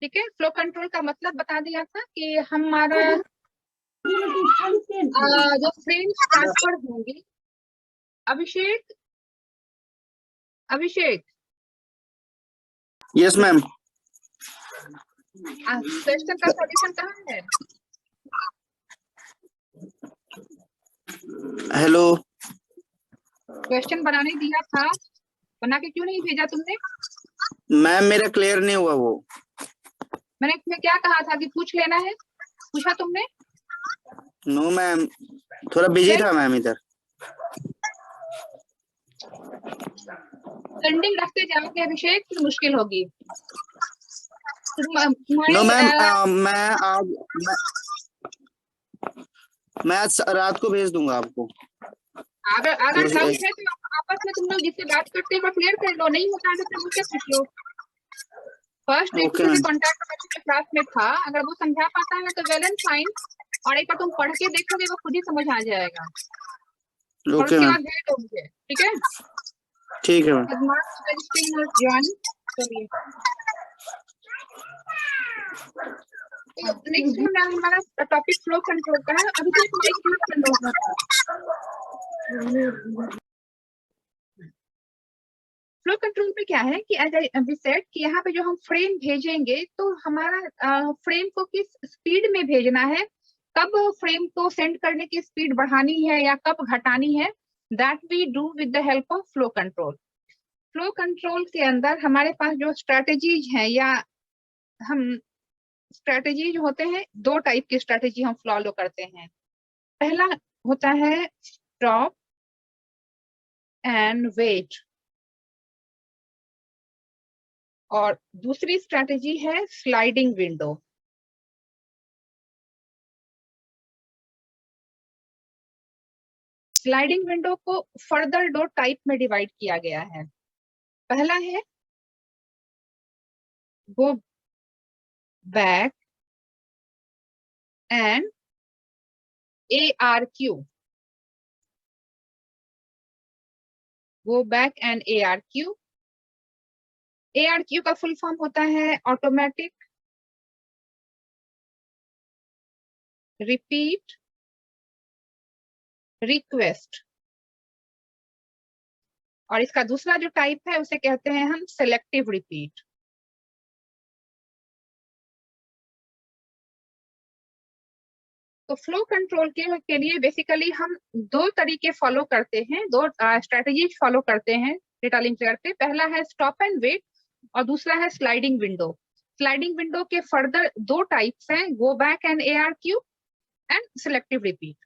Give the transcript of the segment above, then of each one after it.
ठीक है, flow control का मतलब बता दिया था कि हमारा जो फ्रेम्स ट्रांसफर होंगे। अभिषेक, अभिषेक यस मैम। क्वेश्चन का सॉल्यूशन कहाँ है? हेलो क्वेश्चन बनाने दिया था, बना के क्यों नहीं भेजा तुमने? मैम, मेरा क्लियर नहीं हुआ वो। मैंने तुम्हें क्या कहा था कि पूछ लेना है, पूछा तुमने? नो मैम, थोड़ा बिजी था मैम इधर। पेंडिंग रखते जाओगे अभिषेक, फिर मुश्किल होगी। नो मैम, मैं आज रात को भेज दूंगा आपको। अगर डाउट है तो आपस में तुम लोग जिससे बात करते हो क्लियर कर लो, नहीं होता है तो फिर मुझसे पूछ लो। फर्स्ट एक दूसरे से कॉन्टैक्ट करके क्लास में था, अगर वो समझा पाता है तो वेल एंड फाइन, और एक बार तुम पढ़ के देखोगे वो खुद ही समझ आ जाएगा। और उसके बाद भेज दो मुझे, ठीक है? ठीक है मैम। तो नेक्स्ट मैम हमारा टॉपिक फ्लो कंट्रोल का है। अभी तक एक क्लिक कर लो। फ्लो कंट्रोल में क्या है कि एज आई सेड कि यहाँ पे जो हम फ्रेम भेजेंगे तो हमारा फ्रेम को किस स्पीड में भेजना है, कब फ्रेम को सेंड करने की स्पीड बढ़ानी है या कब घटानी है, that we do with the help of flow control. Flow control के अंदर हमारे पास जो स्ट्रेटेजीज हैं, या हम स्ट्रेटेजी जो होते हैं, दो टाइप की स्ट्रेटेजी हम फॉलो करते हैं। पहला होता है स्टॉप एंड वेट, और दूसरी स्ट्रेटेजी है स्लाइडिंग विंडो। स्लाइडिंग विंडो को फर्दर दो टाइप में डिवाइड किया गया है। पहला है गो back and ARQ, go back and ARQ। ARQ का फुल फॉर्म होता है ऑटोमेटिक रिपीट रिक्वेस्ट, और इसका दूसरा जो टाइप है उसे कहते हैं हम सेलेक्टिव रिपीट। तो फ्लो कंट्रोल के लिए बेसिकली हम दो तरीके फॉलो करते हैं, दो स्ट्रेटजीज फॉलो करते हैं डेटा लिंक लेयर पे। पहला है स्टॉप एंड वेट और दूसरा है स्लाइडिंग विंडो। स्लाइडिंग विंडो के फर्दर दो टाइप्स हैं, गो back and ARQ and selective repeat.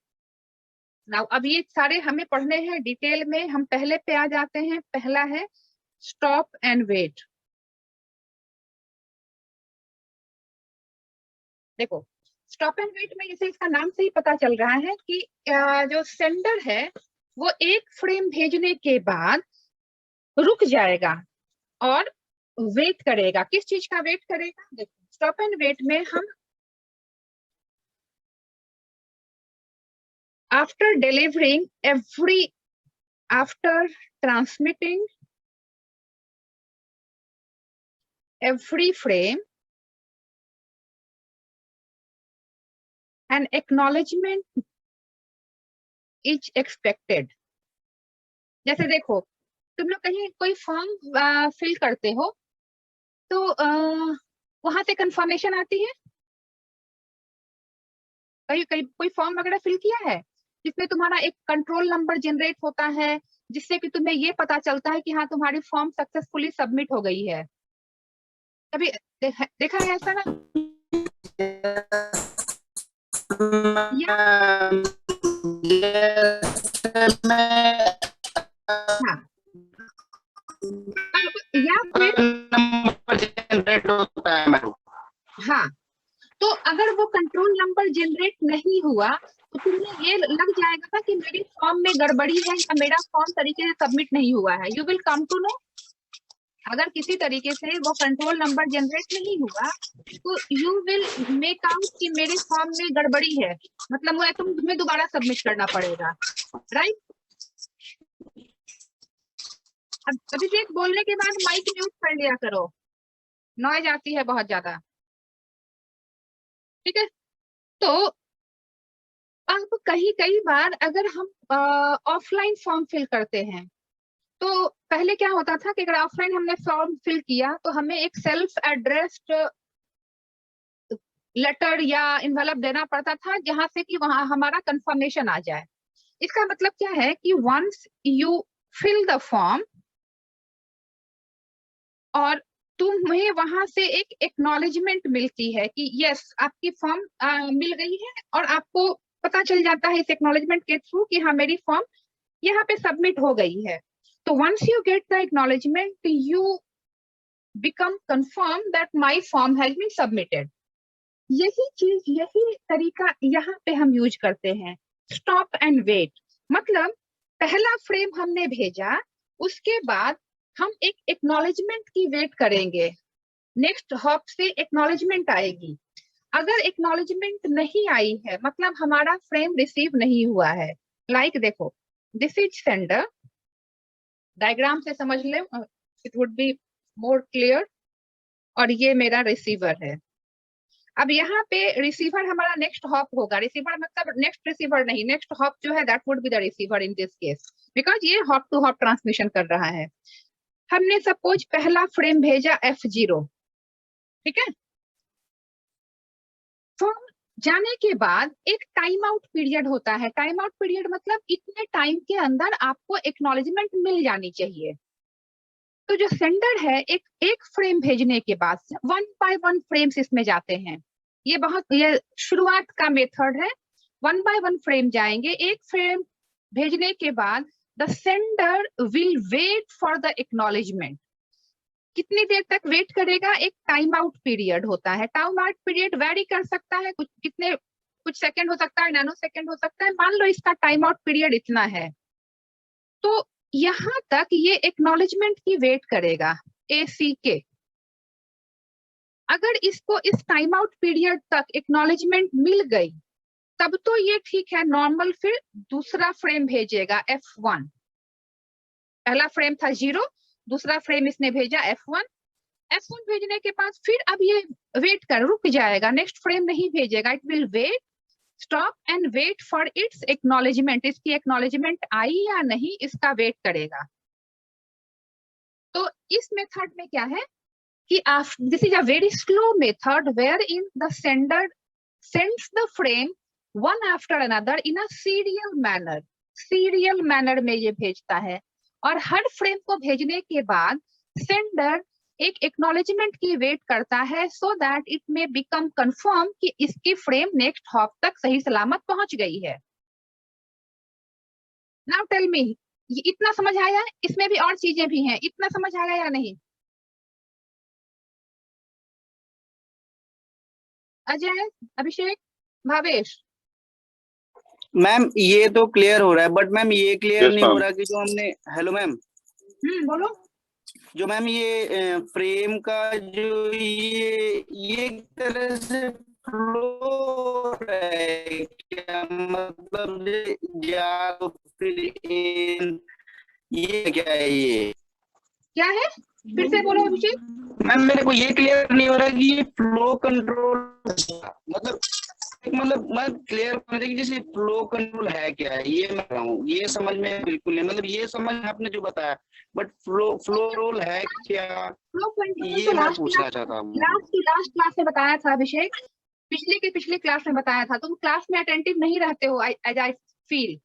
Now अब ये सारे हमें पढ़ने हैं डिटेल में, हम पहले पे आ जाते हैं। पहला है स्टॉप एंड वेट। देखो, स्टॉप एंड वेट में जैसे इसका नाम से ही पता चल रहा है कि जो सेंडर है वो एक फ्रेम भेजने के बाद रुक जाएगा और वेट करेगा। किस चीज का वेट करेगा? देखो, स्टॉप एंड वेट में हम after delivering after transmitting every frame, an acknowledgement is expected। जैसे देखो, तुम लोग कहीं कोई फॉर्म फिल करते हो तो वहां से कंफर्मेशन आती है। कहीं कहीं कोई फॉर्म वगैरह फिल किया है जिसमें तुम्हारा एक कंट्रोल नंबर जनरेट होता है, जिससे कि तुम्हें ये पता चलता है कि हाँ तुम्हारी फॉर्म सक्सेसफुली सबमिट हो गई है। कभी देखा है ऐसा ना? या हाँ, या फिर हाँ, तो अगर वो कंट्रोल नंबर जनरेट नहीं हुआ तो तुम्हें ये लग जाएगा ना कि मेरी फॉर्म में गड़बड़ी है या मेरा फॉर्म तरीके से सबमिट नहीं हुआ है। You will come to know, अगर किसी तरीके से वो कंट्रोल नंबर जनरेट नहीं हुआ तो यू विल मेक आउट कि मेरे फॉर्म में गड़बड़ी है, मतलब वो तुम्हें दोबारा सबमिट करना पड़ेगा, राइट? अब अभिषेक बोलने के बाद माइक म्यूट कर लिया करो, नॉइज आती है बहुत ज्यादा। ठीक है। तो अब कई बार अगर हम ऑफलाइन फॉर्म फिल करते हैं, तो पहले क्या होता था कि अगर ऑफलाइन हमने फॉर्म फिल किया तो हमें एक सेल्फ एड्रेस्ड लेटर या इन्वेलप देना पड़ता था, जहां से कि वहां हमारा कंफर्मेशन आ जाए। इसका मतलब क्या है कि once you fill the form और तुम्हें वहां से एक एक्नॉलेजमेंट मिलती है कि यस आपकी फॉर्म मिल गई है, और आपको पता चल जाता है इस एक्नॉलेजमेंट के थ्रू कि हाँ मेरी फॉर्म यहाँ पे सबमिट हो गई है। तो once you get the acknowledgement you become confirm that my form has been submitted. यही तरीका यहाँ पे हम यूज करते हैं, स्टॉप एंड वेट। मतलब पहला फ्रेम हमने भेजा, उसके बाद हम एक एक्नॉलेजमेंट की वेट करेंगे, नेक्स्ट हॉप से एक्नॉलेजमेंट आएगी। अगर एक्नॉलेजमेंट नहीं आई है मतलब हमारा फ्रेम रिसीव नहीं हुआ है। लाइक देखो, दिस इज सेंडर, डायग्राम से समझ ले, it would be more clear. और ये मेरा रिसीवर है। अब यहाँ पे रिसीवर हमारा नेक्स्ट हॉप होगा। रिसीवर मतलब नेक्स्ट रिसीवर नहीं, नेक्स्ट हॉप जो है that would be the receiver in this case, because ये हॉप टू हॉप ट्रांसमिशन कर रहा है। हमने सपोज पहला फ्रेम भेजा F0, ठीक है। फॉर्म जाने के बाद एक टाइम आउट पीरियड होता है। टाइम आउट पीरियड मतलब इतने टाइम के अंदर आपको एक्नॉलेजमेंट मिल जानी चाहिए। तो जो सेंडर है एक फ्रेम भेजने के बाद 1 बाय 1 फ्रेम्स इसमें जाते हैं। ये शुरुआत का मेथड है। 1 बाय 1 फ्रेम जाएंगे। एक फ्रेम भेजने के बाद the sender will wait for the acknowledgement. कितनी देर तक वेट करेगा? एक टाइम आउट पीरियड होता है। टाइम आउट पीरियड वेरी कर सकता है, कुछ सेकंड हो सकता है, नैनो सेकंड हो सकता है। मान लो इसका टाइम आउट पीरियड इतना है, तो यहां तक ये एक्नॉलेजमेंट की वेट करेगा ACK। अगर इसको इस टाइम आउट पीरियड तक एक्नॉलेजमेंट मिल गई तब तो ये ठीक है, नॉर्मल। फिर दूसरा फ्रेम भेजेगा F1। पहला फ्रेम था 0, दूसरा फ्रेम इसने भेजा F1। F1 भेजने के बाद फिर अब ये वेट कर रुक जाएगा, नेक्स्ट फ्रेम नहीं भेजेगा। It will wait, stop and wait for its acknowledgement. इसकी एक्नॉलेजमेंट आई या नहीं इसका वेट करेगा। तो इस मेथड में क्या है कि this is a very slow method where in the sender sends the frame one after another in a serial manner। Serial manner में ये भेजता है, और हर फ्रेम को भेजने के बाद सेंडर एक एक्नॉलेजमेंट की वेट करता है, so that it may become confirm कि इसकी फ्रेम नेक्स्ट हॉप तक सही सलामत पहुंच गई है। नाउ टेल मी, ये इतना समझ आया? इसमें भी और चीजें भी हैं, इतना समझ आया या नहीं? अजय, अभिषेक, भावेश? मैम ये तो क्लियर हो रहा है, बट मैम ये क्लियर Yes, नहीं हो ma'am. रहा कि जो हमने, हेलो मैम, बोलो। जो मैम ये फ्रेम का जो ये एक तरह से फ्लो है क्या? मतलब या तो फिर ये क्या है? ये क्या है? फिर से बोलो अभिषेक। मैम मेरे को ये क्लियर नहीं हो रहा कि ये फ्लो कंट्रोल मतलब मैं क्लियर कर रही जैसे फ्लो कंट्रोल है क्या है, ये मैं रहा हूँ, ये समझ में बिल्कुल नहीं, मतलब ये समझ आपने जो बताया, बट फ्लो रोल है क्या, फ्लो कंट्रोल ये तो मैं लास्ट पूछना चाहता हूँ। क्लास में बताया था अभिषेक, पिछली क्लास में बताया था। तुम क्लास में अटेंटिव नहीं रहते हो as I feel.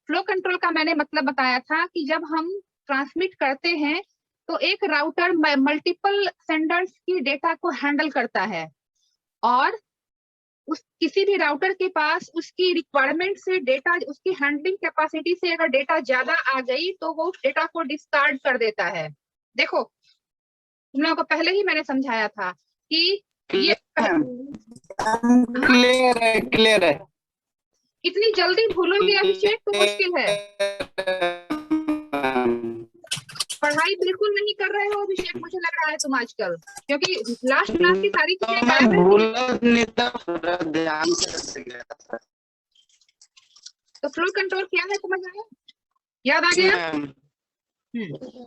Flow control का मैंने मतलब बताया था कि जब हम ट्रांसमिट करते हैं तो एक राउटर मल्टीपल सेंडर्स की डेटा को हैंडल करता है, और उस किसी भी राउटर के पास उसकी रिक्वायरमेंट से डेटा, उसकी हैंडलिंग कैपेसिटी से अगर डेटा ज्यादा आ गई तो वो उस डेटा को डिस्कार्ड कर देता है। देखो, तुम लोगों को पहले ही मैंने समझाया था कि ये क्लियर है। इतनी जल्दी भूलोगे अभिषेक तो मुश्किल है। पढ़ाई बिल्कुल नहीं कर रहे हो अभिषेक, मुझे लग रहा है तुम आजकल, क्योंकि लास्ट क्लास की सारी चीजें गायब है। तो फ्लो कंट्रोल क्या है समझ आया? याद आ गया?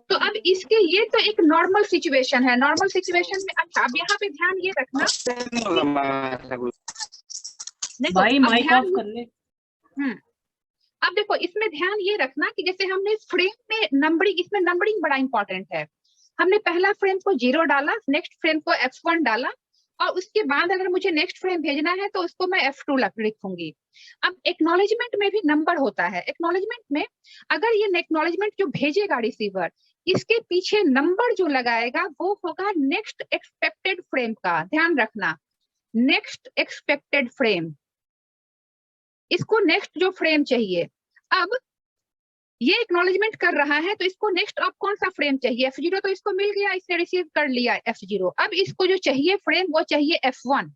तो अब इसके ये तो एक नॉर्मल सिचुएशन है। नॉर्मल सिचुएशन में अच्छा, अब यहाँ पे ध्यान ये रखना, देखो भाई अब माइक ध्यान, ऑफ कर ले। अब देखो इसमें ध्यान ये रखना कि जैसे हमने फ्रेम में नंबरिंग, इसमें नंबरिंग बड़ा इंपॉर्टेंट है। हमने पहला फ्रेम को 0 डाला, नेक्स्ट फ्रेम को F1 डाला, और उसके बाद अगर मुझे नेक्स्ट फ्रेम भेजना है तो उसको मैं F2 लिखूंगी। अब एक्नॉलेजमेंट में भी नंबर होता है। एक्नॉलेजमेंट में अगर ये एक्नॉलेजमेंट जो भेजेगा रिसीवर, इसके पीछे नंबर जो लगाएगा वो होगा नेक्स्ट एक्सपेक्टेड फ्रेम का। ध्यान रखना, नेक्स्ट एक्सपेक्टेड फ्रेम, इसको नेक्स्ट जो फ्रेम चाहिए। अब ये एक्नॉलेजमेंट कर रहा है तो इसको नेक्स्ट अब कौन सा फ्रेम चाहिए? F0 तो इसको मिल गया, इसने रिसीव कर लिया F0। अब इसको जो चाहिए फ्रेम वो चाहिए F1।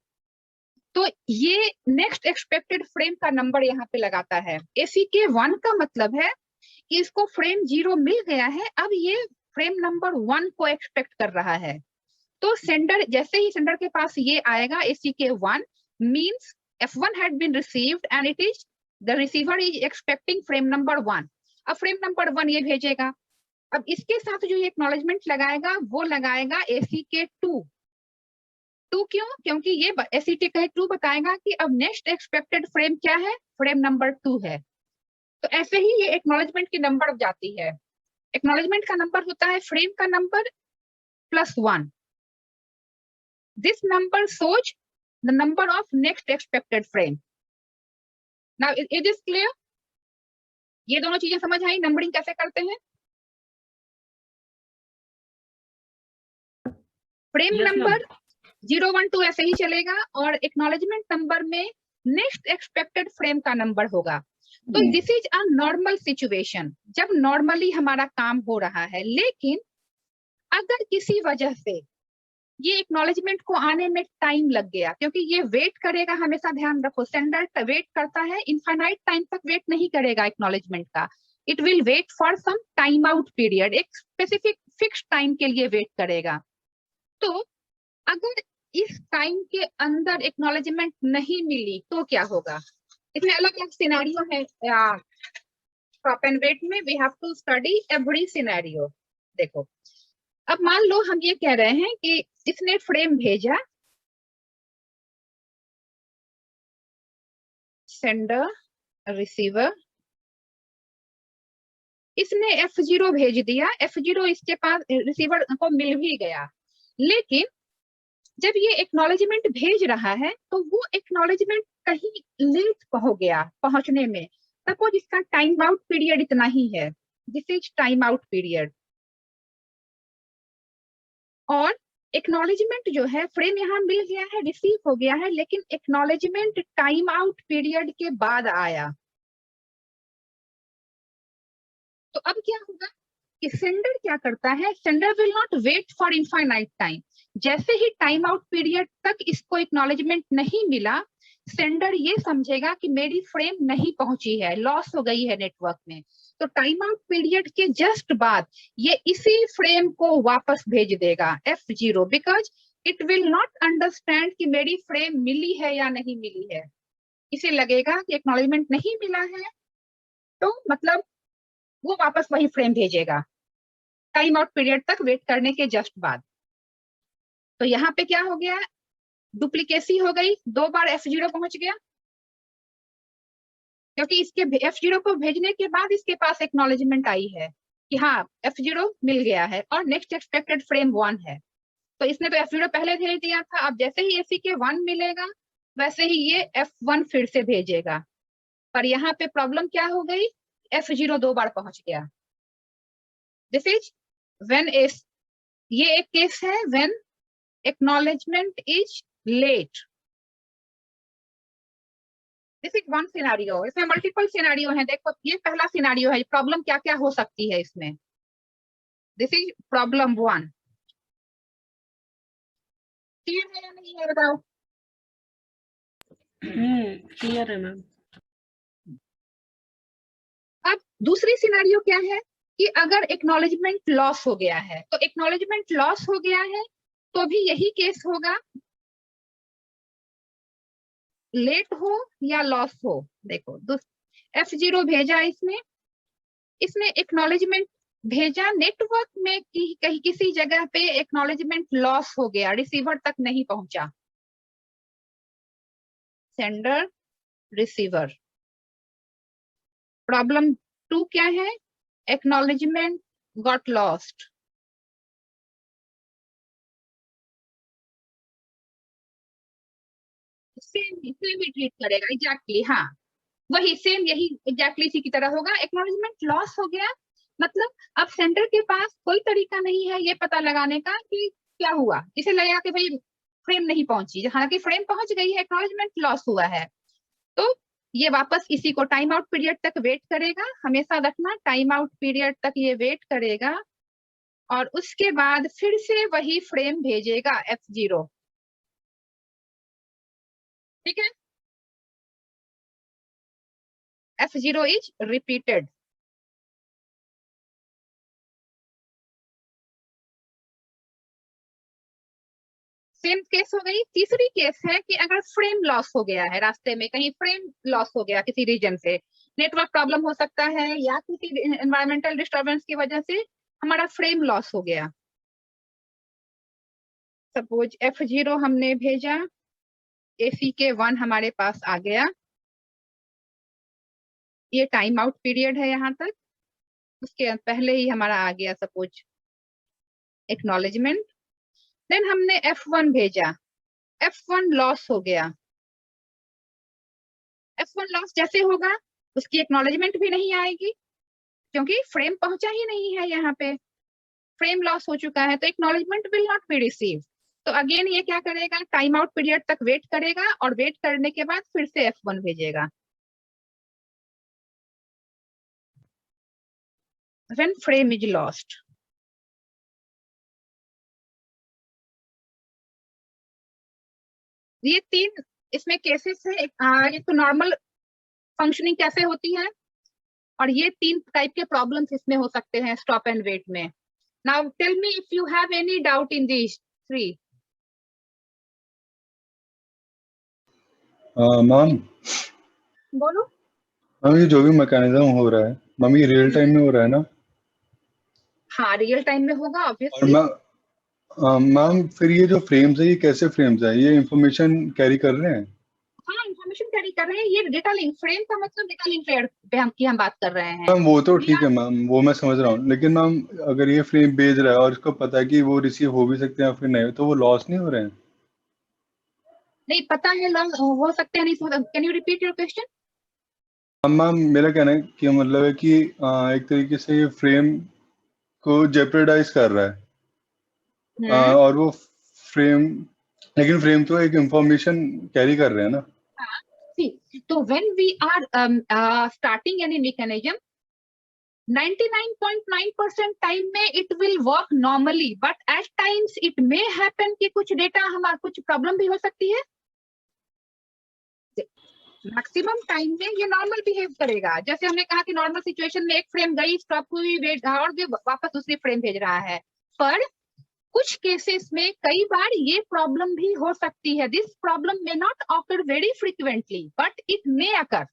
तो ये नेक्स्ट एक्सपेक्टेड फ्रेम का नंबर यहाँ पे लगाता है। ACK1 का मतलब है कि इसको फ्रेम 0 मिल गया है, अब ये फ्रेम नंबर 1 को एक्सपेक्ट कर रहा है। तो सेंडर, जैसे ही सेंडर के पास ये आएगा ACK1 means F1 had been received and it is the receiver is expecting frame number 1। अब फ्रेम नंबर 1 ये भेजेगा। अब इसके साथ जो ये एक्नॉलेजमेंट लगाएगा वो लगाएगा ACK2। क्यों? क्योंकि ये ACK2 बताएगा कि अब नेक्स्ट एक्सपेक्टेड फ्रेम क्या है? फ्रेम नंबर 2 है। तो ऐसे ही ये एक्नॉलेजमेंट की नंबर जाती है। एक्नॉलेजमेंट का नंबर होता है फ्रेम का number +1। This number shows the number of next expected frame. Now, is this clear? ये दोनों चीजें समझ आई नंबरिंग कैसे करते हैं? फ्रेम नंबर 0, 1, 2 ऐसे ही चलेगा और एक्नॉलेजमेंट नंबर में नेक्स्ट एक्सपेक्टेड फ्रेम का नंबर होगा। तो this is a normal situation, जब नॉर्मली हमारा काम हो रहा है। लेकिन अगर किसी वजह से ये एक्नॉलेजमेंट को आने में टाइम लग गया, क्योंकि ये वेट करेगा, हमेशा ध्यान रखो सेंडर वेट करता है, इनफाइनाइट टाइम तक वेट नहीं करेगा एक्नॉलेजमेंट का। It will wait for some time out period, एक स्पेसिफिक फिक्स टाइम के लिए वेट करेगा। तो अगर इस टाइम के अंदर एक्नॉलेजमेंट नहीं मिली तो क्या होगा? इसमें अलग अलग सिनेरियो है। स्टॉप एंड वेट में we have to study every scenario. देखो अब मान लो हम ये कह रहे हैं कि इसने फ्रेम भेजा, सेंडर रिसीवर, इसने F0 भेज दिया, F0 इसके पास रिसीवर को मिल भी गया। लेकिन जब ये एक्नॉलेजमेंट भेज रहा है तो वो एक्नॉलेजमेंट कहीं लेट हो गया पहुंचने में। सपोज इसका टाइम आउट पीरियड इतना ही है, this is time out period. और एक्नॉलेजमेंट जो है, फ्रेम यहाँ मिल गया है, रिसीव हो गया है, लेकिन एक्नॉलेजमेंट टाइम आउट पीरियड के बाद आया। तो अब क्या होगा कि सेंडर क्या करता है? Sender will not wait for infinite time. जैसे ही टाइम आउट पीरियड तक इसको एक्नॉलेजमेंट नहीं मिला, सेंडर ये समझेगा कि मेरी फ्रेम नहीं पहुंची है, लॉस हो गई है नेटवर्क में। तो टाइम आउट पीरियड के जस्ट बाद ये इसी फ्रेम को वापस भेज देगा F0, because it will not understand कि मेरी फ्रेम मिली है या नहीं मिली है। इसे लगेगा कि एक्नॉलेजमेंट नहीं मिला है, तो मतलब वो वापस वही फ्रेम भेजेगा टाइम आउट पीरियड तक वेट करने के जस्ट बाद। तो यहाँ पे क्या हो गया? डुप्लीकेसी हो गई, 2 बार F0 पहुंच गया, क्योंकि इसके F0 को भेजने के बाद इसके पास एक्नॉलेजमेंट आई है कि हाँ F0 मिल गया है और नेक्स्ट एक्सपेक्टेड फ्रेम 1 है। तो इसने तो F0 पहले भेज दिया था, अब जैसे ही ACK1 मिलेगा वैसे ही ये F1 फिर से भेजेगा। पर यहाँ पे प्रॉब्लम क्या हो गई? F0 2 बार पहुंच गया। दिस इज व्हेन ये एक केस है when acknowledgement is late. This is one scenario. इसमें मल्टीपल सिनेरियो है। देखो ये पहला सिनेरियो है, प्रॉब्लम क्या क्या हो सकती है इसमें। This is problem 1। क्लियर है या नहीं है बताओ? क्लियर है मैम। अब दूसरी सिनेरियो क्या है कि अगर एक्नॉलेजमेंट लॉस हो गया है, तो एक्नॉलेजमेंट लॉस हो गया है तो भी यही केस होगा, लेट हो या लॉस हो। देखो F0 भेजा इसने एक्नॉलेजमेंट भेजा, नेटवर्क में कहीं किसी जगह पे एक्नॉलेजमेंट लॉस हो गया, रिसीवर तक नहीं पहुंचा। Sender receiver. प्रॉब्लम 2 क्या है? Acknowledgement got lost. सेम ही ट्रीट करेगा एग्जैक्टली। हाँ, वही सेम, यही एग्जैक्टली इसी की तरह होगा। एक्नॉलेजमेंट लॉस हो गया मतलब अब सेंटर के पास कोई तरीका नहीं है ये पता लगाने का कि क्या हुआ। इसे लगेगा कि भाई फ्रेम नहीं पहुंची, हालांकि फ्रेम पहुंच गई है, एक्नॉलेजमेंट लॉस हुआ है। तो ये वापस इसी को टाइम आउट पीरियड तक वेट करेगा। हमेशा रखना, टाइम आउट पीरियड तक ये वेट करेगा और उसके बाद फिर से वही फ्रेम भेजेगा F0। ठीक है, F0 is repeated. Same case हो गई। तीसरी केस है कि अगर फ्रेम लॉस हो गया है, रास्ते में कहीं फ्रेम लॉस हो गया किसी रीजन से, नेटवर्क प्रॉब्लम हो सकता है या किसी एनवायरमेंटल डिस्टर्बेंस की वजह से हमारा फ्रेम लॉस हो गया। सपोज F0 हमने भेजा, ACK1 हमारे पास आ गया, ये टाइम आउट पीरियड है यहाँ तक। उसके पहले ही हमारा आ गया सपोज एक्नॉलेजमेंट। देन हमने F1 भेजा, F1 लॉस हो गया। F1 लॉस जैसे होगा उसकी एक्नॉलेजमेंट भी नहीं आएगी क्योंकि फ्रेम पहुंचा ही नहीं है यहाँ पे, फ्रेम लॉस हो चुका है, तो acknowledgement will not be receive. तो अगेन ये क्या करेगा, टाइम आउट पीरियड तक वेट करेगा और वेट करने के बाद फिर से F1 भेजेगा। When frame is lost, ये 3 इसमें केसेस है। एक तो नॉर्मल फंक्शनिंग कैसे होती है और ये 3 टाइप के प्रॉब्लम्स इसमें हो सकते हैं स्टॉप एंड वेट में। Now tell me if you have any doubt in these 3। Ma'am बोलो। मैम ये जो भी मैकेनिज्म हो रहा है मैम ये रियल टाइम में हो रहा है ना? हाँ, रियल टाइम में होगा और ऑब्वियसली। मैम फिर ये जो फ्रेम्स है ये कैसे फ्रेम्स है, ये इंफॉर्मेशन कैरी कर रहे हैं? हाँ, इंफॉर्मेशन कैरी कर रहे हैं। ये डेटा लिंक, फ्रेम का मतलब डेटा लिंक लेयर पे हम बात कर रहे हैं। मैम वो तो We ठीक है are- मैम, वो मैं समझ रहा हूँ, लेकिन मैम अगर ये फ्रेम भेज रहा है और इसको पता है कि वो रिसीव हो भी सकते हैं या फिर नहीं, तो वो लॉस नहीं हो रहे हैं? नहीं पता है, हो सकते हैं, नहीं। Can you repeat your question? Ma'am मेरा कहना है कि मतलब है कि एक तरीके से ये फ्रेम को जेपरडाइज कर रहा है, और वो फ्रेम, लेकिन फ्रेम तो एक इंफॉर्मेशन कैरी कर रहे हैं ना? See, so when we are starting any mechanism, 99.9% time में it will work normally, but at times it may happen कि कुछ डेटा हमारा कुछ प्रॉब्लम भी हो सकती है। मैक्सिमम टाइम में ये नॉर्मल बिहेव करेगा। जैसे हमने कहा कि नॉर्मल सिचुएशन में एक फ्रेम गई, स्टॉप हुई, वेट और भी वापस दूसरी फ्रेम भेज रहा है। पर कुछ केसेस में कई बार ये प्रॉब्लम भी हो सकती है। This problem may not occur very frequently but it may occur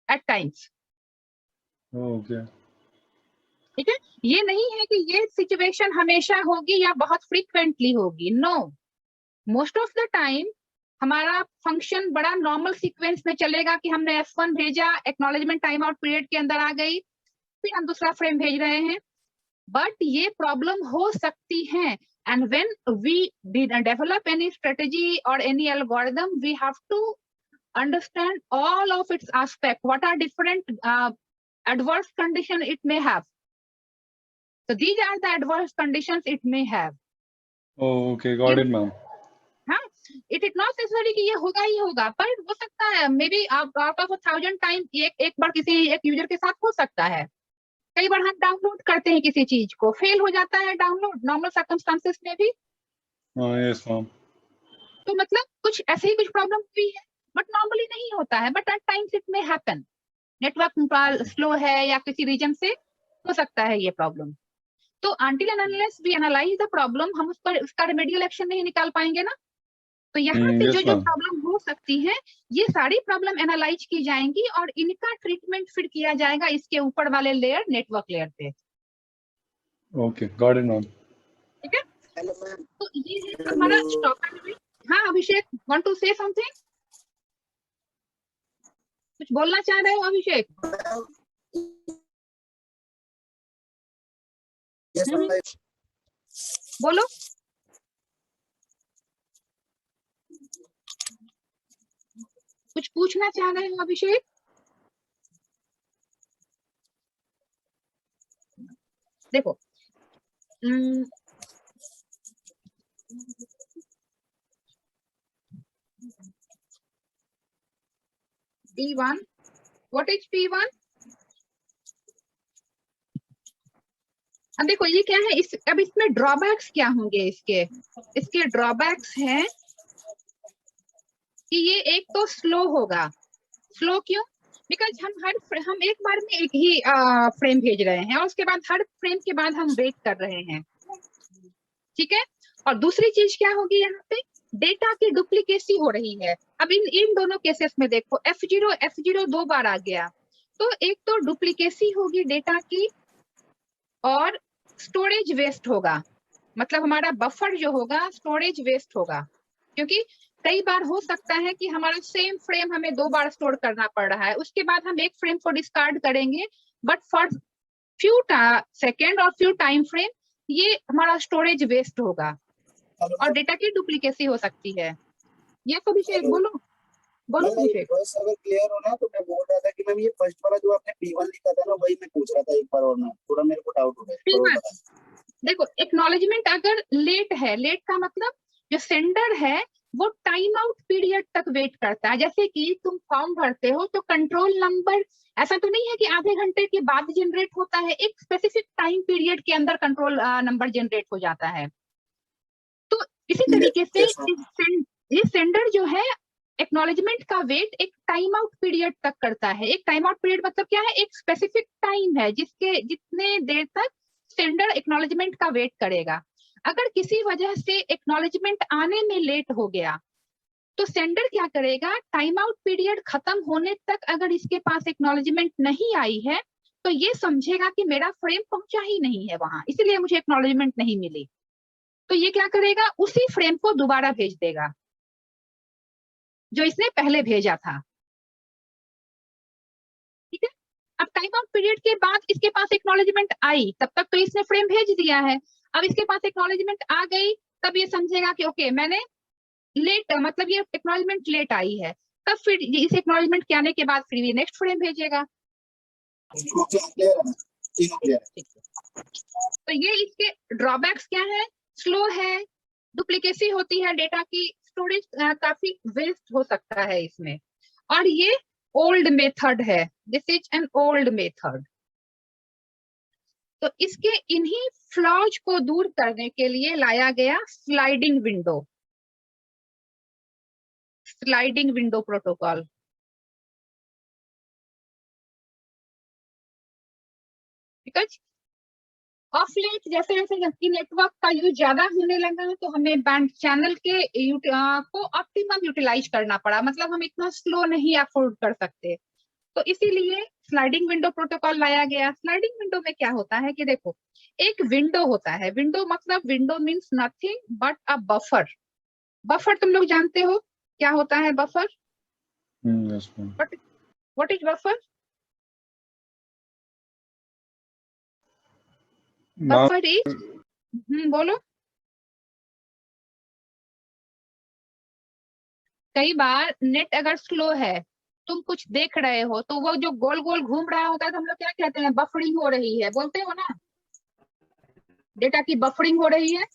at times. Okay, ठीक है, ये नहीं है कि ये सिचुएशन हमेशा होगी या बहुत फ्रीक्वेंटली होगी। No, most of the time हमारा फंक्शन बड़ा नॉर्मल सीक्वेंस में चलेगा कि हमने F1 भेजा, एक्नॉलेजमेंट टाइम आउट पीरियड के अंदर आ गई, फिर हम दूसरा फ्रेम भेज रहे हैं। बट ये प्रॉब्लम हो सकती है, and when we develop any strategy or any algorithm, we have to understand all of its aspects, what are different adverse condition it may have. So these are the adverse conditions it may have. Okay, got it ma'am. हाँ, it is not necessary कि ये होगा ही होगा, पर हो सकता है may be out of 1000 time एक बार किसी एक यूजर के साथ हो सकता है। कई बार हम डाउनलोड करते हैं किसी चीज को, फेल हो जाता है डाउनलोड नॉर्मल सर्कमस्टांसेस में भी। Yes ma'am. तो मतलब कुछ ऐसे ही कुछ प्रॉब्लम हुई है, बट नॉर्मली नहीं होता है, but at times it may happen. Network slow है या किसी रीजन से हो सकता है ये प्रॉब्लम। तो until and unless we analyze the problem, हम उस पर उसका रेमेडियल एक्शन नहीं निकाल पाएंगे ना। तो यहाँ पे यस जो जो मैम। प्रॉब्लम हो सकती है, ये सारी प्रॉब्लम एनालाइज की जाएंगी और इनका ट्रीटमेंट फिर किया जाएगा इसके ऊपर वाले लेयर, नेटवर्क लेयर पे। Okay, got it ma'am. ठीक है, तो ये है हमारा स्टॉप एंड वेट। हाँ Abhishek, want to say something? कुछ बोलना चाह रहे हो अभिषेक? बोलो। कुछ पूछना चाह रहे हो अभिषेक? देखो P1, what is P1? अब देखो ये क्या है, अब इसमें ड्रॉबैक्स क्या होंगे? इसके ड्रॉबैक्स हैं कि ये एक तो स्लो होगा। स्लो क्यों? बिकॉज हम एक बार में एक ही फ्रेम भेज रहे हैं और उसके बाद हर फ्रेम के बाद हम वेट कर रहे हैं, ठीक है। और दूसरी चीज क्या होगी, यहाँ पे डेटा की डुप्लीकेसी हो रही है। अब इन दोनों केसेस में देखो F0 2 बार आ गया, तो एक तो डुप्लीकेसी होगी डेटा की और स्टोरेज वेस्ट होगा। मतलब हमारा बफर जो होगा स्टोरेज वेस्ट होगा, क्योंकि कई बार हो सकता है कि हमारा सेम फ्रेम हमें 2 बार स्टोर करना पड़ रहा है, उसके बाद हम एक फ्रेम को डिस्कार्ड करेंगे, बट फॉर फ्यू सेकेंड और फ्यू टाइम फ्रेम ये हमारा स्टोरेज वेस्ट होगा और डेटा की डुप्लीकेसी हो सकती है। ये तो अभिषेक बोलो अभिषेक। बस अगर क्लियर हो ना, तो मैं बोल रहा था कि मैम ये फर्स्ट वाला जो आपने P1 लिखा था ना, वही मैं पूछ रहा था एक बार, और मैं थोड़ा मेरे को डाउट हो गया। देखो एक्नॉलेजमेंट अगर लेट है, लेट का मतलब जो सेंडर है वो टाइम आउट पीरियड तक वेट करता है। जैसे कि तुम फॉर्म भरते हो तो कंट्रोल नंबर ऐसा तो नहीं है कि आधे घंटे के बाद जनरेट होता है, एक स्पेसिफिक टाइम पीरियड के अंदर कंट्रोल नंबर जनरेट हो जाता है। तो इसी तरीके से ये सेंडर जो है एक्नॉलेजमेंट का वेट एक टाइम आउट पीरियड तक करता है। एक टाइम आउट पीरियड मतलब क्या है, एक स्पेसिफिक टाइम है जितने देर तक सेंडर एक्नॉलेजमेंट का वेट करेगा। अगर किसी वजह से एक्नॉलेजमेंट आने में लेट हो गया तो सेंडर क्या करेगा, टाइम आउट पीरियड खत्म होने तक अगर इसके पास एक्नॉलेजमेंट नहीं आई है तो ये समझेगा कि मेरा फ्रेम पहुंचा ही नहीं है वहां, इसलिए मुझे एक्नॉलेजमेंट नहीं मिली। तो ये क्या करेगा, उसी फ्रेम को दोबारा भेज देगा जो इसने पहले भेजा था, ठीक है। अब टाइम आउट पीरियड के बाद इसके पास एक्नॉलेजमेंट आई, तब तक तो इसने फ्रेम भेज दिया है। अब इसके पास एक्नॉलेजमेंट आ गई, तब ये समझेगा कि ओके मैंने लेट, मतलब ये एक्नॉलेजमेंट लेट आई है, तब फिर इस एक्नॉलेजमेंट के आने के बाद फिर ये नेक्स्ट फ्रेम भेजेगा। तो ये इसके ड्रॉबैक्स क्या है, स्लो है, डुप्लीकेसी होती है डेटा की, स्टोरेज काफी वेस्ट हो सकता है इसमें, और ये ओल्ड मेथड है, this is an old method. तो इसके इन्हीं फ्लॉज को दूर करने के लिए लाया गया sliding window protocol. Because of late जैसे जैसे नेटवर्क का यूज ज्यादा होने लगा तो हमें बैंड चैनल के को ऑप्टिमम यूटिलाइज करना पड़ा, मतलब हम इतना स्लो नहीं अफोर्ड कर सकते, तो इसीलिए स्लाइडिंग विंडो प्रोटोकॉल लाया गया। स्लाइडिंग विंडो में क्या होता है कि देखो एक विंडो होता है, विंडो मतलब window means nothing but a buffer. Buffer तुम लोग जानते हो क्या होता है buffer? What is buffer? Buffer is बोलो। कई बार नेट अगर स्लो है, तुम कुछ देख रहे हो तो वो जो गोल गोल घूम रहा होता है तो हम लोग क्या कहते हैं, बफरिंग हो रही है, बोलते हो ना, डेटा की बफरिंग हो रही है।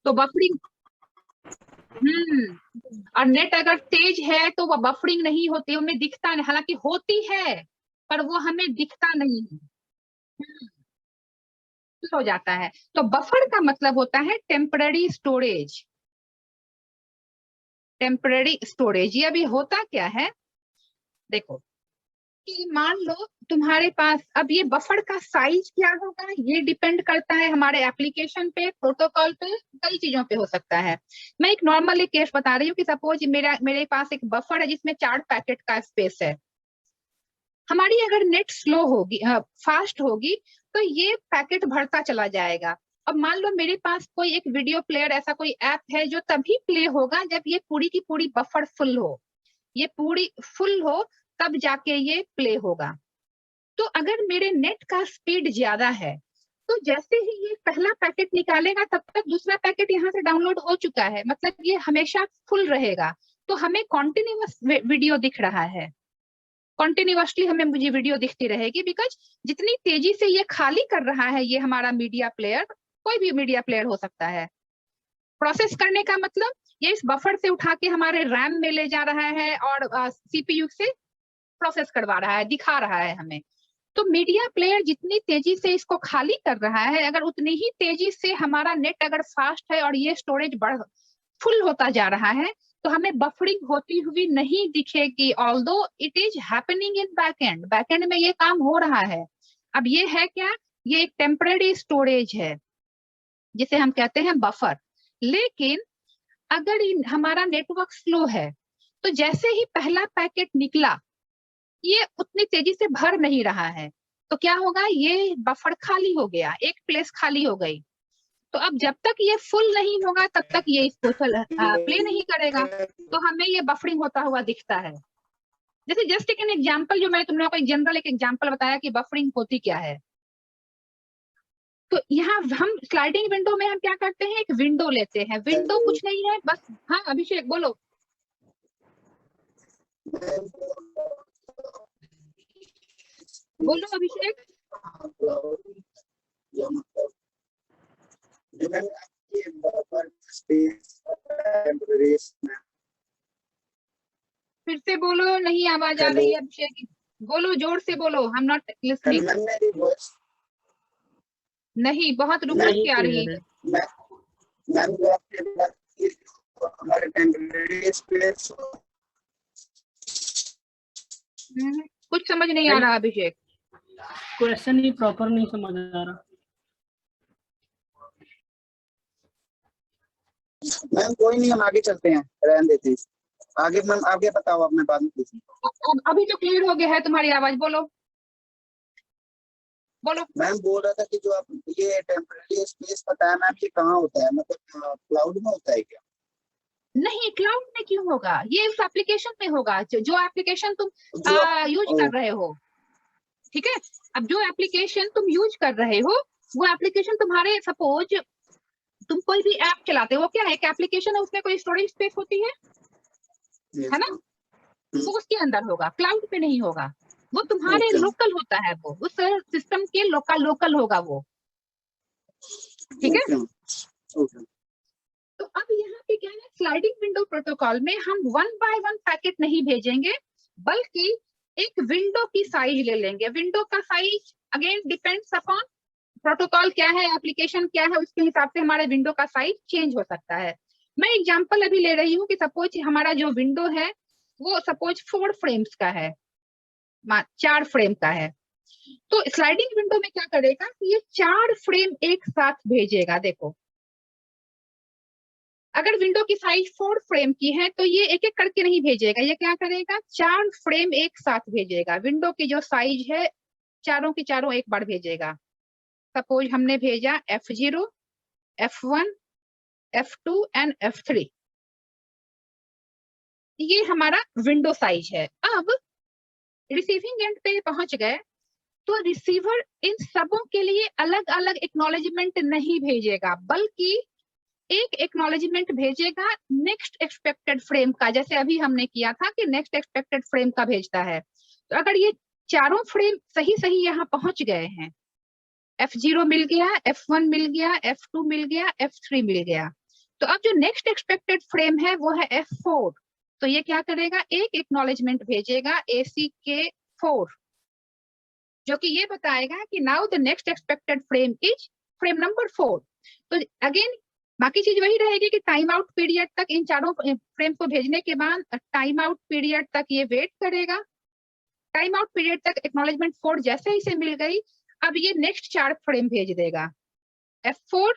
तो बफरिंग और नेट अगर तेज है तो वो बफरिंग नहीं होती, हमें दिखता नहीं, हालांकि होती है पर वो हमें दिखता नहीं है, हो जाता है। तो बफर का मतलब होता है टेम्पररी स्टोरेज। ये अभी होता क्या है, देखो कि मान लो तुम्हारे पास, अब ये बफर का साइज क्या होगा ये डिपेंड करता है हमारे एप्लीकेशन पे, प्रोटोकॉल पे, कई चीजों पे हो सकता है। मैं एक नॉर्मल एक केस बता रही हूँ कि सपोज मेरे पास एक बफर है जिसमें 4 पैकेट का स्पेस है। हमारी अगर नेट स्लो होगी, फास्ट होगी, तो ये पैकेट भरता चला जाएगा। अब मान लो मेरे पास कोई एक वीडियो प्लेयर, ऐसा कोई ऐप है जो तभी प्ले होगा जब ये पूरी की पूरी बफर फुल हो। ये पूरी फुल हो तब जाके ये प्ले होगा। तो अगर मेरे नेट का स्पीड ज्यादा है तो जैसे ही ये पहला पैकेट निकालेगा तब तक दूसरा पैकेट यहाँ से डाउनलोड हो चुका है, मतलब ये हमेशा फुल रहेगा। तो हमें कॉन्टिन्यूअस वीडियो दिख रहा है, कॉन्टिन्यूअसली हमें मुझे वीडियो दिखती रहेगी, बिकॉज जितनी तेजी से ये खाली कर रहा है ये हमारा मीडिया प्लेयर, कोई भी मीडिया प्लेयर हो सकता है, प्रोसेस करने का मतलब ये इस बफर से उठा के हमारे रैम में ले जा रहा है और सीपीयू से प्रोसेस करवा रहा है, दिखा रहा है हमें। तो मीडिया प्लेयर जितनी तेजी से इसको खाली कर रहा है, अगर उतनी ही तेजी से हमारा नेट अगर फास्ट है और ये स्टोरेज फुल होता जा रहा है तो हमें बफरिंग होती हुई नहीं दिखेगी, although it is happening in backend. Backend में ये काम हो रहा है। अब ये है क्या, ये एक टेम्पररी स्टोरेज है जिसे हम कहते हैं बफर। लेकिन अगर हमारा नेटवर्क स्लो है तो जैसे ही पहला पैकेट निकला ये उतनी तेजी से भर नहीं रहा है, तो क्या होगा, ये बफर खाली हो गया, एक प्लेस खाली हो गई। तो अब जब तक ये फुल नहीं होगा तब तक ये इसको प्ले नहीं करेगा, तो हमें ये बफरिंग होता हुआ दिखता है। जैसे जस्ट एक एग्जांपल जो मैंने तुम लोगों को एक जनरल एक एग्जांपल बताया कि बफरिंग होती क्या है। तो यहाँ हम स्लाइडिंग विंडो में हम क्या करते हैं, एक विंडो लेते हैं। विंडो कुछ नहीं है बस, हाँ अभिषेक बोलो। बोलो अभिषेक। फिर से बोलो, नहीं आवाज आ रही है अभिषेक, बोलो जोर से बोलो, हम नॉट लिसनिंग। नहीं, बहुत रुक रुक के आ रही है। कुछ समझ नहीं आ रहा अभिषेक। क्वेश्चन ही प्रॉपर नहीं समझ आ रहा। मैम कोई नहीं, हम आगे चलते हैं, रहने देते हैं आगे। मैम आगे बताओ, आपने बाद में पूछी। अभी तो क्लियर हो गया है तुम्हारी आवाज, बोलो बोलो। मैम बोल रहा था कि जो आप ये टेम्परेरी स्पेस बताया मैम, ये कहाँ होता है, मतलब क्लाउड में होता है क्या? नहीं, क्लाउड में क्यों होगा, ये उस एप्लीकेशन में होगा जो एप्लीकेशन तुम यूज कर रहे हो। ठीक है, अब जो एप्लीकेशन तुम यूज कर रहे हो वो एप्लीकेशन तुम्हारे, सपोज तुम कोई भी ऐप चलाते हो, क्या है, एक एप्लीकेशन है, उसमें कोई स्टोरेज स्पेस होती है ना, वो उसके अंदर होगा, क्लाउड पे नहीं होगा। वो तुम्हारे लोकल होता है, वो उस सिस्टम के लोकल होगा वो। ठीक है, तो अब यहाँ पे क्या है, स्लाइडिंग विंडो प्रोटोकॉल में हम 1 बाय 1 पैकेट नहीं भेजेंगे, बल्कि एक विंडो की साइज ले लेंगे। विंडो का size again depends upon protocol क्या है, एप्लीकेशन क्या है, उसके हिसाब से हमारे विंडो का साइज चेंज हो सकता है। मैं एग्जांपल अभी ले रही हूँ कि सपोज हमारा जो विंडो है वो सपोज 4 फ्रेम्स का है, 4 फ्रेम का है। तो स्लाइडिंग विंडो में क्या करेगा, ये 4 फ्रेम एक साथ भेजेगा। देखो, अगर विंडो की साइज 4 फ्रेम की है तो ये एक एक करके नहीं भेजेगा, ये क्या करेगा, 4 फ्रेम एक साथ भेजेगा। विंडो की जो साइज है चारों की चारों एक बार भेजेगा। सपोज हमने भेजा F0, F1, F2 and F3, ये हमारा विंडो साइज है। अब रिसीविंग एंड पे पहुंच गए तो रिसीवर इन सबों के लिए अलग अलग एक्नॉलेजमेंट नहीं भेजेगा, बल्कि एक एक्नॉलेजमेंट भेजेगा नेक्स्ट एक्सपेक्टेड फ्रेम का, जैसे अभी हमने किया था कि नेक्स्ट एक्सपेक्टेड फ्रेम का भेजता है। तो अगर ये चारों फ्रेम सही सही यहाँ पहुंच गए हैं, F0 मिल गया, F1 मिल गया, F2 मिल गया, F3 मिल गया, तो अब जो नेक्स्ट एक्सपेक्टेड फ्रेम है वो है F4। तो ये क्या करेगा, एक एक्नॉलेजमेंट भेजेगा ACK4, जो कि ये बताएगा कि now the next expected frame is frame number 4। तो अगेन बाकी चीज वही रहेगी कि टाइम आउट पीरियड तक, इन चारों फ्रेम को भेजने के बाद टाइम आउट पीरियड तक ये वेट करेगा। टाइम आउट पीरियड तक एक्नॉलेजमेंट 4 जैसे ही से मिल गई, अब ये नेक्स्ट 4 फ्रेम भेज देगा F4।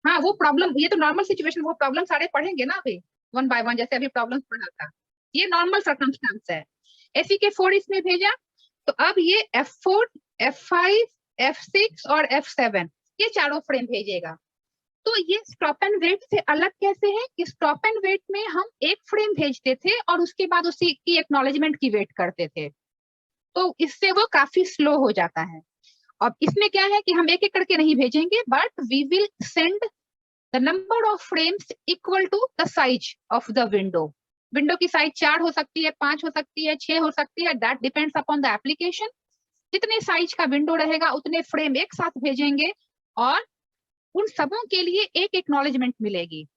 हाँ वो प्रॉब्लम, ये तो नॉर्मल सिचुएशन, वो प्रॉब्लम सारे पढ़ेंगे ना अभी 1 बाय 1, जैसे अभी प्रॉब्लम पढ़ा था, ये नॉर्मल सर्कमस्टांस है। ACK4 इसमें भेजा, तो अब ये F4, F5, F6 और F7 ये चारों फ्रेम भेजेगा। तो ये स्टॉप एंड वेट से अलग कैसे है कि स्टॉप एंड वेट में हम एक फ्रेम भेजते थे और उसके बाद उसी की एक्नॉलेजमेंट की वेट करते थे, तो इससे वो काफी स्लो हो जाता है। अब इसमें क्या है कि हम एक एक करके नहीं भेजेंगे, but we will send the number of frames equal to the size of the window. Window की साइज 4 हो सकती है, 5 हो सकती है, 6 हो सकती है, that depends upon the application. जितने साइज का विंडो रहेगा उतने फ्रेम एक साथ भेजेंगे और उन सबों के लिए एक एक्नॉलेजमेंट मिलेगी।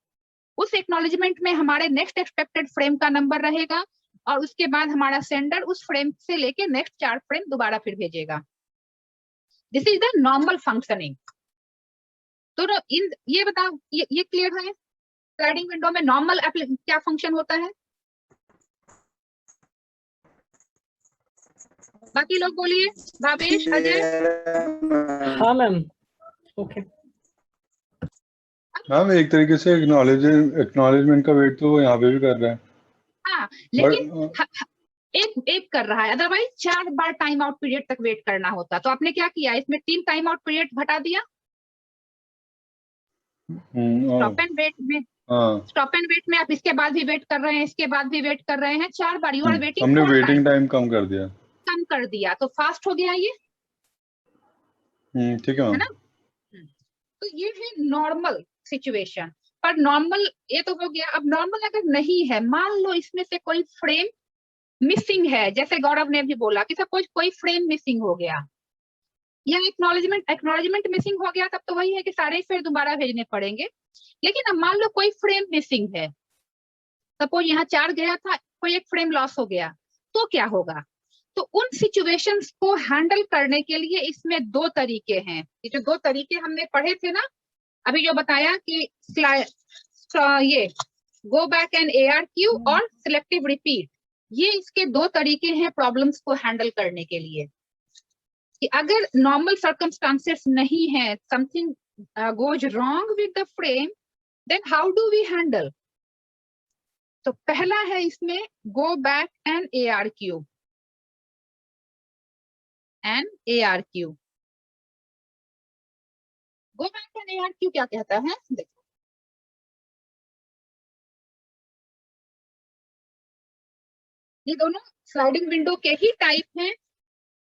उस एक्नॉलेजमेंट में हमारे नेक्स्ट एक्सपेक्टेड फ्रेम का नंबर रहेगा और उसके बाद हमारा सेंडर उस फ्रेम से लेके नेक्स्ट 4 फ्रेम दोबारा फिर भेजेगा। This is the normal functioning. तो इन ये बताओ, ये क्लियर है स्लाइडिंग विंडो में नॉर्मल क्या फंक्शन होता है? बाकी लोग बोलिए, भावेश, अजय। हाँ मैम, ओके। हाँ, एक तरीके से एक्नॉलेजमेंट का वेट तो वो यहाँ पे भी कर रहा है। हाँ, लेकिन एक कर रहा है, अदरवाइज 4 बार टाइम आउट पीरियड तक वेट करना होता। तो आपने क्या किया, इसमें 3 टाइम आउट पीरियड घटा दिया। स्टॉप एंड वेट में, हाँ, स्टॉप एंड वेट में आप इसके बाद भी वेट कर रहे हैं, इसके बाद भी वेट कर रहे हैं, 4 बार यू आर वेटिंग। हमने वेटिंग टाइम कम कर दिया। कम कर दिया तो फास्ट हो गया ये, ठीक है है मैम। ना। तो ये है नॉर्मल सिचुएशन। पर नॉर्मल ये तो हो गया। अब नॉर्मल अगर नहीं है, मान लो इसमें से कोई फ्रेम मिसिंग है, जैसे गौरव ने भी बोला कि सपोज कोई फ्रेम मिसिंग हो गया या एक्नॉलेजमेंट मिसिंग हो गया, तब तो वही है कि सारे फिर दोबारा भेजने पड़ेंगे। लेकिन अब मान लो कोई फ्रेम मिसिंग है, सपोज यहाँ 4 गया था, कोई एक फ्रेम लॉस हो गया, तो क्या होगा? तो उन सिचुएशंस को हैंडल करने के लिए इसमें 2 तरीके हैं। ये जो 2 तरीके हमने पढ़े थे ना अभी, जो बताया कि ये गो बैक एंड ARQ और सिलेक्टिव रिपीट, ये इसके 2 तरीके हैं प्रॉब्लम्स को हैंडल करने के लिए। कि अगर नॉर्मल सर्कमस्टांसेस नहीं है, something goes wrong with the frame, then how do we handle? तो पहला है इसमें go back and ARQ। Go back and ARQ क्या कहता है, देखो ये दोनों स्लाइडिंग विंडो के ही टाइप हैं,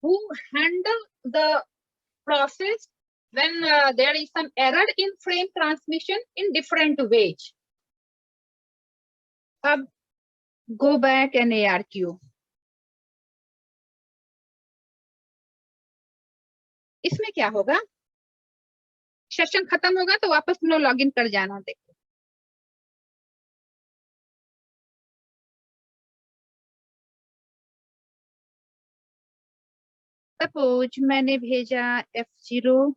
who handle the process when there is some error in frame transmission in different ways. अब go back and ARQ, इसमें क्या होगा? सेशन खत्म होगा तो वापस तुम लोग लॉग इन कर जाना। देखो सपोज मैंने भेजा F0,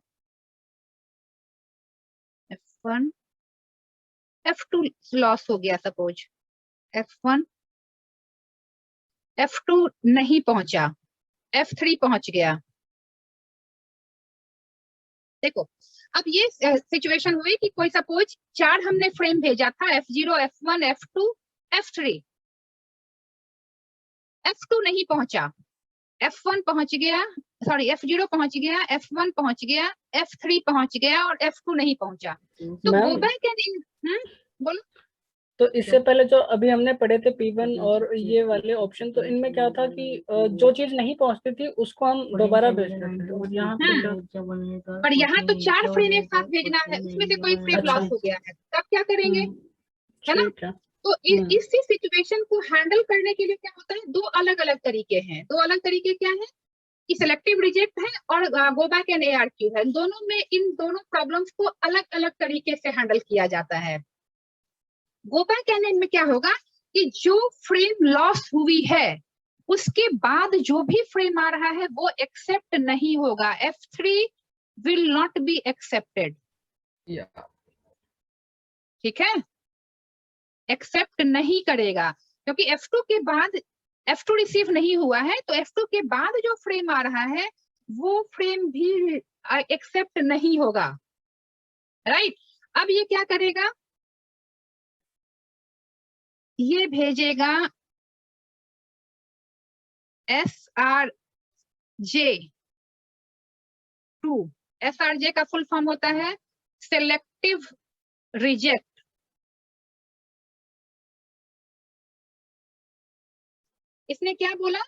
F1, F2 लॉस हो गया, सपोज F1, F2 नहीं पहुंचा, F3 पहुंच गया। देखो अब ये सिचुएशन हुई कि कोई सपोज 4 हमने फ्रेम भेजा था, F0, F1, F2, F3, F2 नहीं पहुंचा, F1 पहुंच गया, सॉरी F0 पहुंच गया, F1 पहुंच गया, F3 पहुंच गया और F2 नहीं पहुंचा। तो गो बैक एंड बोलो। तो इससे पहले जो अभी हमने पढ़े थे P1 और ये वाले ऑप्शन, तो इनमें क्या था कि जो चीज नहीं पहुंचती थी उसको हम दोबारा भेजते थे। पर यहाँ तो 4 फ्रेम एक साथ भेजना है, उसमें से कोई फ्रेम लॉस हो गया है, तब क्या करेंगे, है ना। ठीक है। तो इसी सिचुएशन को हैंडल करने के लिए क्या होता है, 2 अलग अलग तरीके हैं। 2 अलग तरीके क्या है कि सिलेक्टिव रिजेक्ट है और गो बैक एंड ARQ है। दोनों में इन दोनों प्रॉब्लम्स को अलग अलग तरीके से हैंडल किया जाता है। गो बैक एंड में क्या होगा कि जो फ्रेम लॉस हुई है उसके बाद जो भी फ्रेम आ रहा है वो एक्सेप्ट नहीं होगा। F3 will not be accepted, ठीक है, एक्सेप्ट नहीं करेगा, क्योंकि F2 के बाद F2 रिसीव नहीं हुआ है, तो F2 के बाद जो फ्रेम आ रहा है वो फ्रेम भी एक्सेप्ट नहीं होगा, राइट। अब ये क्या करेगा, ये भेजेगा SRJ2। SRJ का फुल फॉर्म होता है सिलेक्टिव रिजेक्ट, इसने क्या बोला,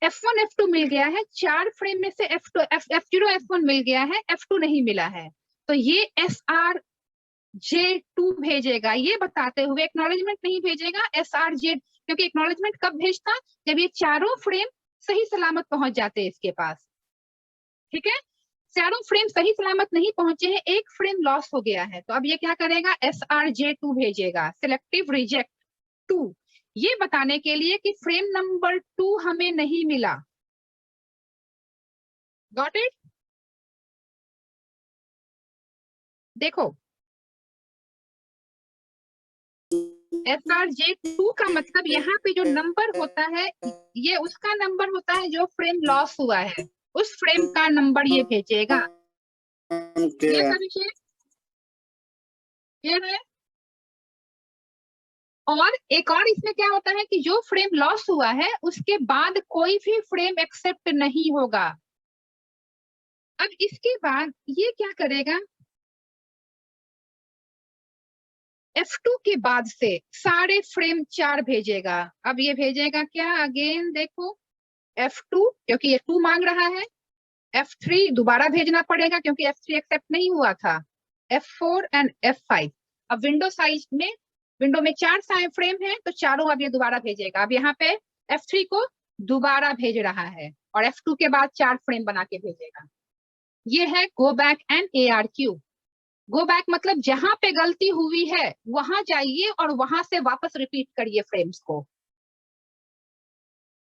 F1 F2 मिल गया है, 4 फ्रेम में से F2 F0 F1 मिल गया है, F2 नहीं मिला है, तो ये SRJ2 भेजेगा, ये बताते हुए एक्नॉलेजमेंट नहीं भेजेगा SRJ, क्योंकि एक्नॉलेजमेंट कब भेजता, जब ये चारों फ्रेम सही सलामत पहुंच जाते हैं इसके पास। ठीक है, चारों फ्रेम सही सलामत नहीं पहुंचे हैं, एक फ्रेम लॉस हो गया है, तो अब ये क्या करेगा, SRJ2 भेजेगा, सिलेक्टिव रिजेक्ट 2, ये बताने के लिए कि फ्रेम नंबर 2 हमें नहीं मिला। Got it? देखो, SRJ2 का मतलब यहाँ पे जो नंबर होता है ये उसका नंबर होता है जो फ्रेम लॉस हुआ है, उस फ्रेम का नंबर ये भेजेगा। ये सब विषय क्लियर है? और एक और इसमें क्या होता है कि जो फ्रेम लॉस हुआ है उसके बाद कोई भी फ्रेम एक्सेप्ट नहीं होगा। अब इसके बाद ये क्या करेगा, F2 के बाद से सारे फ्रेम 4 भेजेगा। अब ये भेजेगा क्या, अगेन देखो, F2 क्योंकि ये 2 मांग रहा है, F3 दोबारा भेजना पड़ेगा क्योंकि F3 एक्सेप्ट नहीं हुआ था, F4 एंड F5। अब विंडो में 4 फ्रेम है तो चारों अब ये दोबारा भेजेगा। अब यहाँ पे F3 को दोबारा भेज रहा है और F2 के बाद 4 फ्रेम बना के भेजेगा। ये है गो back and ARQ। Go back मतलब जहां पे गलती हुई है वहां जाइए और वहां से वापस रिपीट करिए फ्रेम्स को,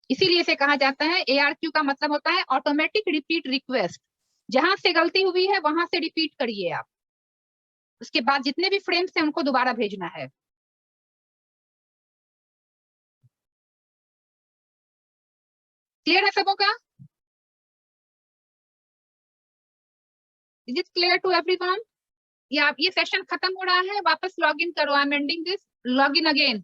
इसीलिए इसे कहा जाता है, ARQ का मतलब होता है ऑटोमेटिक रिपीट रिक्वेस्ट। जहां से गलती हुई है वहां से रिपीट करिए आप, उसके बाद जितने भी फ्रेम्स हैं उनको दोबारा भेजना है। क्लियर है सबों का? Is it clear to everyone? या ये सेशन खत्म हो रहा है, वापस लॉग इन करो, I am ending this, log in again.